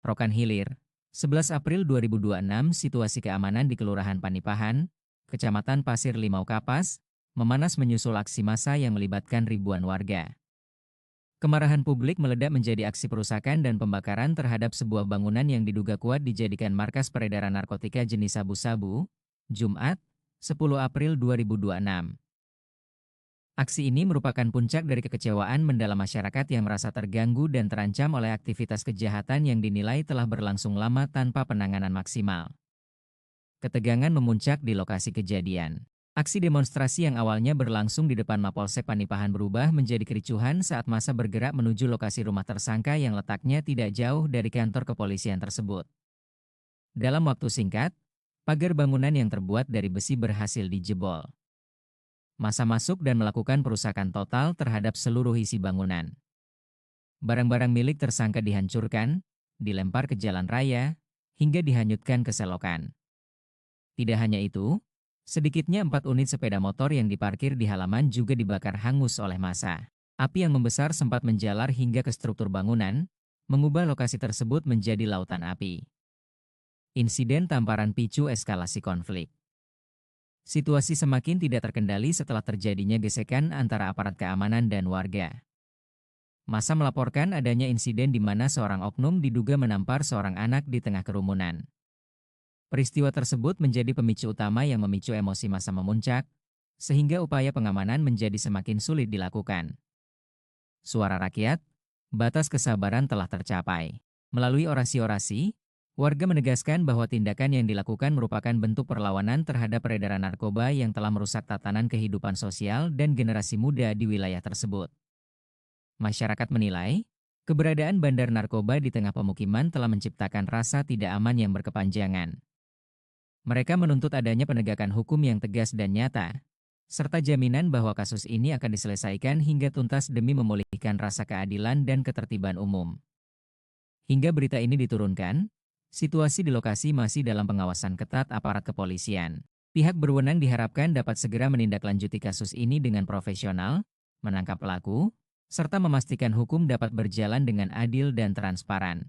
Rokan Hilir, 11 April 2026. Situasi keamanan di Kelurahan Panipahan, Kecamatan Pasir Limau Kapas, memanas menyusul aksi massa yang melibatkan ribuan warga. Kemarahan publik meledak menjadi aksi perusakan dan pembakaran terhadap sebuah bangunan yang diduga kuat dijadikan markas peredaran narkotika jenis sabu-sabu, Jumat, 10 April 2026. Aksi ini merupakan puncak dari kekecewaan mendalam masyarakat yang merasa terganggu dan terancam oleh aktivitas kejahatan yang dinilai telah berlangsung lama tanpa penanganan maksimal. Ketegangan memuncak di lokasi kejadian. Aksi demonstrasi yang awalnya berlangsung di depan Mapolsek Panipahan berubah menjadi kericuhan saat massa bergerak menuju lokasi rumah tersangka yang letaknya tidak jauh dari kantor kepolisian tersebut. Dalam waktu singkat, pagar bangunan yang terbuat dari besi berhasil dijebol. Massa masuk dan melakukan perusakan total terhadap seluruh isi bangunan. Barang-barang milik tersangka dihancurkan, dilempar ke jalan raya, hingga dihanyutkan ke selokan. Tidak hanya itu, sedikitnya 4 unit sepeda motor yang diparkir di halaman juga dibakar hangus oleh massa. Api yang membesar sempat menjalar hingga ke struktur bangunan, mengubah lokasi tersebut menjadi lautan api. Insiden tamparan picu eskalasi konflik. Situasi semakin tidak terkendali setelah terjadinya gesekan antara aparat keamanan dan warga. Massa melaporkan adanya insiden di mana seorang oknum diduga menampar seorang anak di tengah kerumunan. Peristiwa tersebut menjadi pemicu utama yang memicu emosi massa memuncak, sehingga upaya pengamanan menjadi semakin sulit dilakukan. Suara rakyat, batas kesabaran telah tercapai. Melalui orasi-orasi, warga menegaskan bahwa tindakan yang dilakukan merupakan bentuk perlawanan terhadap peredaran narkoba yang telah merusak tatanan kehidupan sosial dan generasi muda di wilayah tersebut. Masyarakat menilai, keberadaan bandar narkoba di tengah pemukiman telah menciptakan rasa tidak aman yang berkepanjangan. Mereka menuntut adanya penegakan hukum yang tegas dan nyata, serta jaminan bahwa kasus ini akan diselesaikan hingga tuntas demi memulihkan rasa keadilan dan ketertiban umum. Hingga berita ini diturunkan, situasi di lokasi masih dalam pengawasan ketat aparat kepolisian. Pihak berwenang diharapkan dapat segera menindaklanjuti kasus ini dengan profesional, menangkap pelaku, serta memastikan hukum dapat berjalan dengan adil dan transparan.